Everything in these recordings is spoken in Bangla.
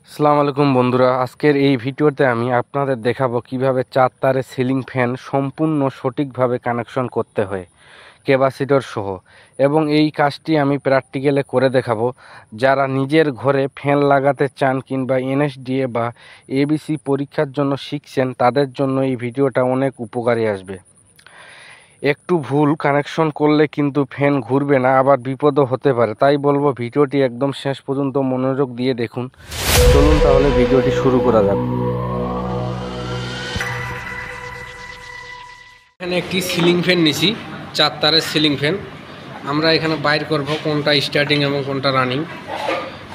আসসালামু আলাইকুম বন্ধুরা, আজকের এই ভিডিওতে আমি আপনাদের দেখাবো কিভাবে 4 তারের সিলিং ফ্যান সম্পূর্ণ সঠিকভাবে কানেকশন করতে হয় ক্যাপাসিটর সহ। এবং এই কাজটি আমি প্র্যাকটিক্যালে করে দেখাবো। যারা নিজের ঘরে ফ্যান লাগাতে চান কিংবা এনএসডিএ বা এবিসি পরীক্ষার জন্য শিখছেন, তাদের জন্য এই ভিডিওটা অনেক উপকারী আসবে। একটু ভুল কানেকশন করলে কিন্তু ফ্যান ঘুরবে না, আবার বিপদও হতে পারে। তাই বলবো ভিডিওটি একদম শেষ পর্যন্ত মনোযোগ দিয়ে দেখুন। চলুন তাহলে ভিডিওটি শুরু করা যাক। এখানে একটি সিলিং ফ্যান নিছি, 4 তারের সিলিং ফ্যান। আমরা এখানে বাইর করব কোনটা স্টার্টিং এবং কোনটা রানিং।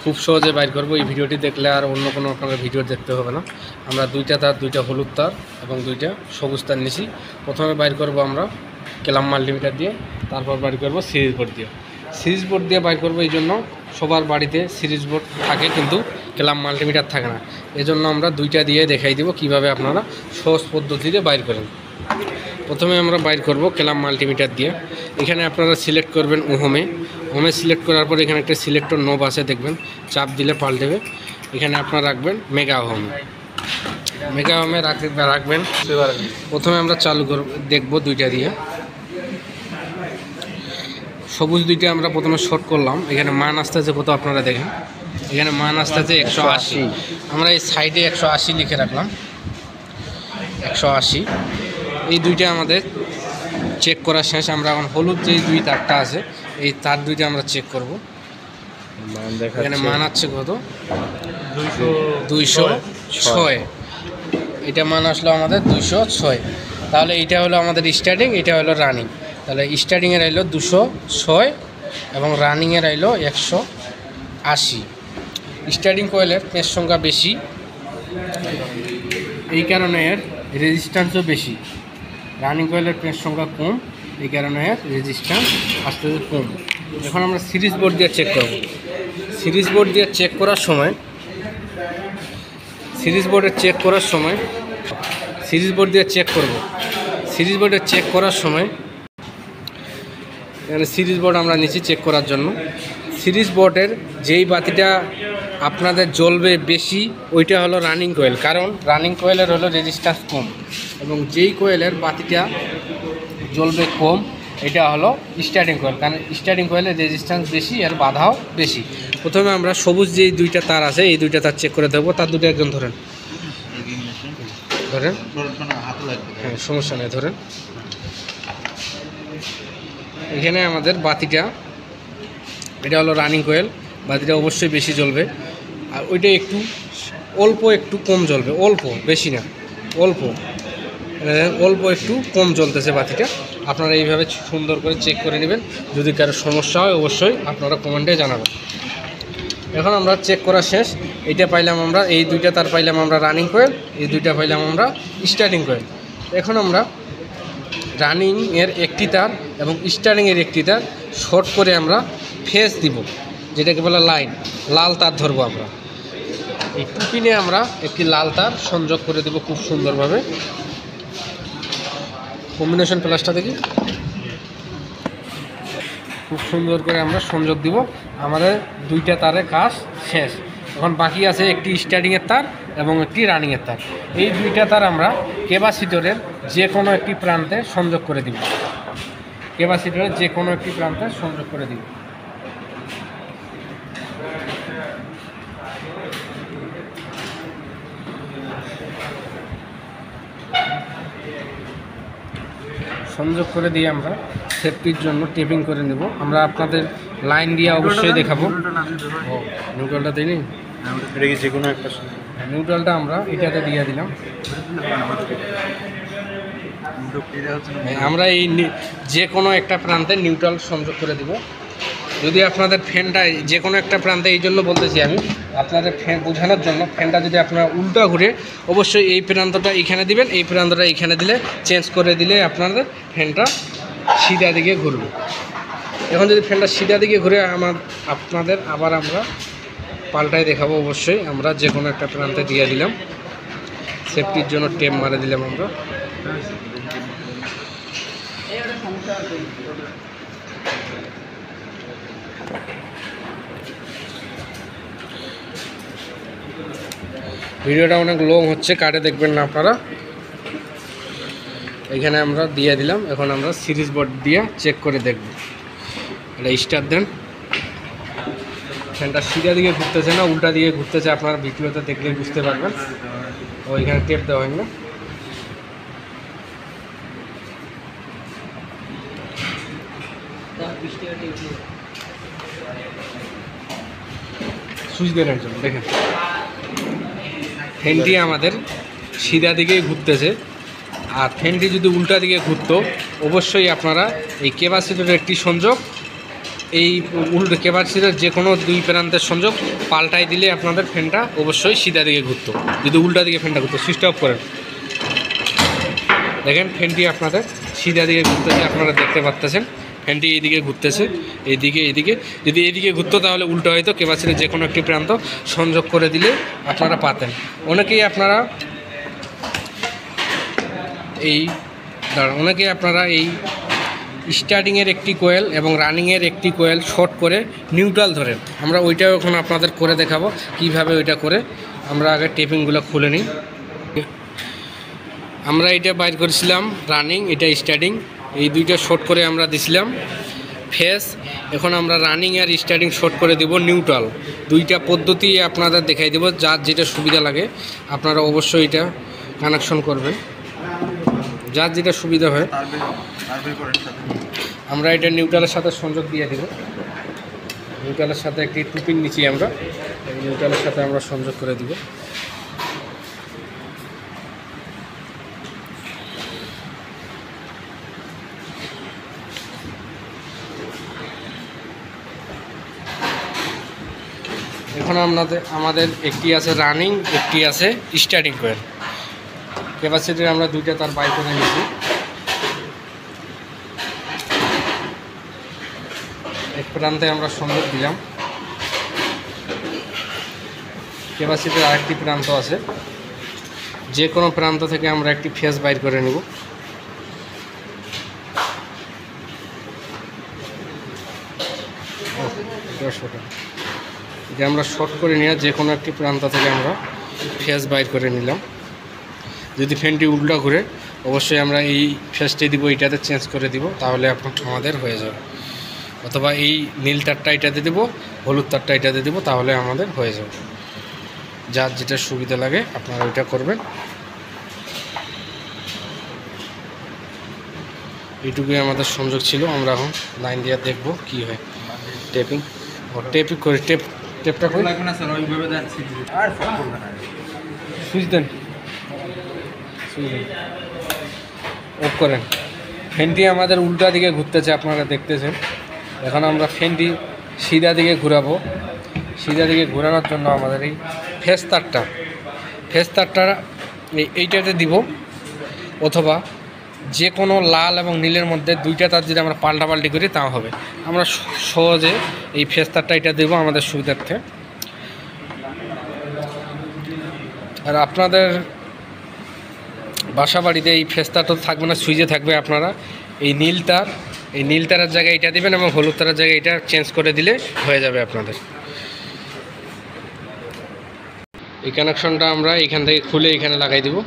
খুব সহজে বাইর করব। এই ভিডিওটি দেখলে আর অন্য কোনো আপনাদের ভিডিও দেখতে হবে না। আমরা দুইটা তার, দুইটা হলুদ তার এবং দুইটা সবুজ তার নিছি। প্রথমে বাইর করব আমরা ক্যালাম মাল্টিমিটার দিয়ে, তারপর বাইর করব সিরিজ বোর্ড দিয়ে। সিরিজ বোর্ড দিয়ে বাইর করব এই জন্য সবার বাড়িতে সিরিজ বোর্ড থাকে, কিন্তু ক্যালাম মাল্টিমিটার থাকে না। এজন্য আমরা দুইটা দিয়ে দেখাই দেব কিভাবে আপনারা সহজ পদ্ধতিতে বাইর করেন। প্রথমে আমরা বাইর করব ক্যালাম মাল্টিমিটার দিয়ে। এখানে আপনারা সিলেক্ট করবেন ওহমে সিলেক্ট করার পর এখানে একটা সিলেক্টর নোব আছে, দেখবেন চাপ দিলে পাল্টেবে। এখানে আপনারা রাখবেন মেগা ওহমে রাখবেন। প্রথমে আমরা চালু করব, দেখব দুইটা দিয়ে। সবুজ দুইটা আমরা প্রথমে শর্ট করলাম। এখানে মান আসতে আছে কত আপনারা দেখেন, এখানে মান আসতে আছে 180। আমরা এই সাইডে 180 লিখে রাখলাম, 180। এই দুইটা আমাদের চেক করা শেষ। আমরা এখন হলুদ যে দুই তারটা আছে, এই তার দুইটা আমরা চেক করব। এখানে মান আছে কত, 206। এটা মান আসলো আমাদের 206। তাহলে এটা হলো আমাদের স্টার্টিং, এটা হলো রানিং। তাহলে স্টার্টিংয়ের আইলো 206 এবং রানিংয়ের আইলো 180। স্টার্টিং কয়েলের পেজ সংখ্যা বেশি, এই কারণে এর রেজিস্ট্যান্সও বেশি। রানিং কয়েলের পেজ সংখ্যা কম, এই কারণে এর রেজিস্ট্যান্স আস্তে আস্তে কম। এখন আমরা সিরিজ বোর্ড দিয়ে চেক করব। সিরিজ বোর্ড দিয়ে চেক করার সময় সিরিজ বোর্ডে চেক করার সময় এখানে সিরিজ বোর্ড আমরা নিচে চেক করার জন্য। সিরিজ বোর্ডের যেই বাতিটা আপনাদের জ্বলবে বেশি, ওইটা হলো রানিং কয়েল, কারণ রানিং কয়েলের হলো রেজিস্ট্যান্স কম। এবং যেই কয়েলের বাতিটা জ্বলবে কম, এটা হলো স্টার্টিং কয়েল, কারণ স্টার্টিং কয়েলের রেজিস্ট্যান্স বেশি, আর বাধাও বেশি। প্রথমে আমরা সবুজ যেই দুইটা তার আছে, এই দুইটা তার চেক করে দেবো। তার দুটো একজন ধরেন, হ্যাঁ সমস্যা নেই, ধরেন। এখানে আমাদের বাতিটা, এটা হলো রানিং কয়েল, বাতিটা অবশ্যই বেশি জ্বলবে। আর ওইটা একটু কম জ্বলবে, অল্প, বেশি না, অল্প একটু কম জ্বলতেছে বাতিটা। আপনারা এইভাবে সুন্দর করে চেক করে নেবেন। যদি কারো সমস্যা হয় অবশ্যই আপনারা কমেন্টে জানাবেন। এখন আমরা চেক করা শেষ। এইটা পাইলাম আমরা, এই দুইটা তার পাইলাম আমরা রানিং কয়েল, এই দুইটা পাইলাম আমরা স্টার্টিং কয়েল। এখন আমরা রানিংয়ের একটি তার এবং স্টার্টিংয়ের একটি তার শর্ট করে আমরা ফেজ দিব, যেটাকে বলে লাল তার ধরবো আমরা। এই টুপিনে আমরা একটি লাল তার সংযোগ করে দেব খুব সুন্দরভাবে। কম্বিনেশন প্লাসটা দেখি, খুব সুন্দর করে আমরা সংযোগ দিব। আমাদের দুইটা তারের কাজ শেষ। এখন বাকি আছে একটি স্টার্টিংয়ের তার এবং একটি রানিংয়ের তার। এই দুইটা তার আমরা ক্যাপাসিটরের যে কোনো একটি প্রান্তে সংযোগ করে দিব, সংযোগ করে দিয়ে আমরা সেফটির জন্য টেপিং করে নেব। আমরা আপনাদের লাইন দিয়ে অবশ্যই দেখাবো। নিউট্রালটা দিইনি, যে কোনো একটা নিউট্রালটা আমরা এটাতে দিয়ে দিলাম। আমরা এই যে কোনো একটা প্রান্তে নিউট্রাল সংযোগ করে দিব। যদি আপনাদের ফ্যানটা যে কোনো একটা প্রান্তে, এই জন্য বলতেছি আমি আপনাদের ফ্যান বোঝানোর জন্য, ফ্যানটা যদি আপনারা উল্টা ঘুরে, অবশ্যই এই প্রান্তটা এইখানে দিবেন, এই প্রান্তটা এইখানে দিলে, চেঞ্জ করে দিলে আপনাদের ফ্যানটা সিধা দিকে ঘুরবে। এখন যদি ফ্যানটা সিধা দিকে ঘুরে আপনাদের আবার আমরা পাল্টায় দেখাবো। অবশ্যই আমরা যে কোনো একটা প্রান্তে দিয়ে দিলাম, সেফটির জন্য টেপ মারে দিলাম আমরা। ভিডিওটা অনেক লং হচ্ছে, কাটে দেখবেন না আপনারা। এখানে আমরা দিয়ে দিলাম, এখন আমরা সিরিজ বোর্ড দিয়ে চেক করে দেখব। এটা স্টার্ট দেন। ফ্যানটা সিধা দিকে ঘুরতেছে না উল্টা দিকে ঘুরতেছে, আপনারা ভিডিওতে দেখলে বুঝতে পারবেন। ওইখানে টেপ দেওয়া হয় না। সুইচ দেন একজন, দেখেন ফ্যানটি আমাদের সিধা দিকেই ঘুরতেছে। আর ফ্যানটি যদি উল্টা দিকে ঘুরতো, অবশ্যই আপনারা এই ক্যাপাসিটরের একটি সংযোগ, এই উল্টো ক্যাপাসিটরের যে কোনো দুই প্রান্তের সংযোগ পাল্টাই দিলে আপনাদের ফ্যানটা অবশ্যই সিধা দিকে ঘুরতো। যদি উল্টা দিকে ফ্যানটা ঘুরতো, সুইচ অফ করেন, দেখেন ফ্যানটি আপনাদের সিধা দিকে ঘুরতেছে, আপনারা দেখতে পাচ্ছেন। ফ্যানটি এইদিকে ঘুরতেছে, এইদিকে। যদি এইদিকে ঘুরতো তাহলে উল্টো হয়তো, ক্যাপাসিটরের যে কোনো একটি প্রান্ত সংযোগ করে দিলে আপনারা পাতেন। অনেকেই আপনারা এই স্টার্টিংয়ের একটি কোয়েল এবং রানিংয়ের একটি কোয়েল শর্ট করে নিউট্রাল ধরেন। আমরা ওইটাও এখন আপনাদের করে দেখাবো কিভাবে ওইটা করে। আমরা আগে টেপিংগুলো খুলে নিই। আমরা এটা বাইর করেছিলাম রানিং, এটা স্টার্টিং, এই দুইটা শর্ট করে আমরা দিছিলাম ফেস। এখন আমরা রানিং আর স্টার্টিং শর্ট করে দেব নিউট্রাল। দুইটা পদ্ধতি আপনাদের দেখাই দেব, যার যেটা সুবিধা লাগে আপনারা অবশ্যই এটা কানেকশন করবেন, যার যেটা সুবিধা হয়। আমরা এটা নিউট্রালের সাথে সংযোগ দিয়ে দেব। নিউট্রালের সাথে একটি টুপিন নিচে আমরা এই নিউট্রালের সাথে আমরা সংযোগ করে দিব। এখন আমাদের একটি আছে রানিং, একটি আছে স্টার্টিং কোয়েল। ক্যাপাসিটি আমরা দুইটা তার বাই করে নিয়েছি। এক প্রান্তে আমরা সংযোগ দিলাম, ক্যাপাসিটির আরেকটি প্রান্ত আছে, যে কোনো প্রান্ত থেকে আমরা একটি ফেস বাইর করে নেব। এটা আমরা শর্ট করে নিয়ে যে কোনো একটি প্রান্ত থেকে আমরা ফেস বাইর করে নিলাম। যদি ফ্যানটি উল্টা ঘুরে, অবশ্যই আমরা এই ফেসটি দিব, এইটাতে চেঞ্জ করে দিব, তাহলে আমাদের হয়ে যাবে। অথবা এই নীল তারটা এটাতে দেবো, হলুদ তারটা এটাতে দেবো, তাহলে আমাদের হয়ে যাবে। যার যেটা সুবিধা লাগে আপনারা ওইটা করবেন। এইটুকুই আমাদের সংযোগ ছিল। আমরা এখন লাইন দিয়ে দেখব কি হয়। টেপিং করে টেপটা করে সুইচ দেন, অফ করেন। ফ্যানটি আমাদের উল্টা দিকে ঘুরতেছে, আপনারা দেখতেছেন। এখন আমরা ফ্যানটি সিধা দিকে ঘোরাবো। সিধা দিকে ঘোরানোর জন্য আমাদের এই ফেস তারটা এইটাতে দিব, অথবা যে কোনো লাল এবং নীলের মধ্যে দুইটা তার যদি আমরা পাল্টাপাল্টি করি তাও হবে। আমরা সহজে এই ফেস তারটা এটা দেবো আমাদের সুবিধার্থে। আর আপনাদের বাসা বাড়িতে এই ফেস তারটা থাকবে না, সুইচে থাকবে। আপনারা এই নীল তারের জায়গায় এটা দিবেন এবং হলুদ তারের জায়গায় এটা চেঞ্জ করে দিলে হয়ে যাবে আপনাদের। এই কানেকশনটা আমরা এখান থেকে খুলে এখানে লাগাই দিব।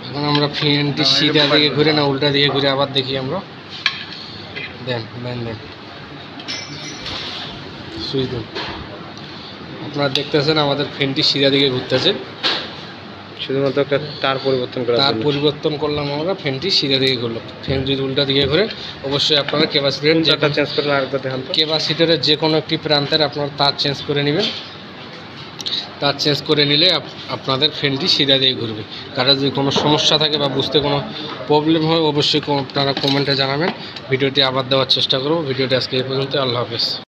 এখন আমরা ফ্যানটি সিধা দিকে ঘুরে না উল্টা দিকে ঘুরে আবার দেখি আমরা। দেন সুইচ দেন। আপনারা দেখতেছেন আমাদের ফ্যানটি সিধা দিকে ঘুরতেছে, শুধুমাত্র একটা তার পরিবর্তন করলাম আমরা। ফ্যানটি সিধা দিকে ঘুরলো। ফ্যান যদি উল্টা দিকে ঘুরে, অবশ্যই আপনারা ক্যাপাসিটরের যে কোনো একটি প্রান্তের আপনার তার চেঞ্জ করে নেবেন। তার চেঞ্জ করে নিলে আপনাদের ফ্যানটি সিধা দিয়ে ঘুরবে। কারো যদি কোনো সমস্যা থাকে বা বুঝতে কোনো প্রবলেম হয়, অবশ্যই আপনারা কমেন্টে জানাবেন। ভিডিওটি আবার দেওয়ার চেষ্টা করব। ভিডিওটি আজকে এই পর্যন্ত। আল্লাহ হাফেজ।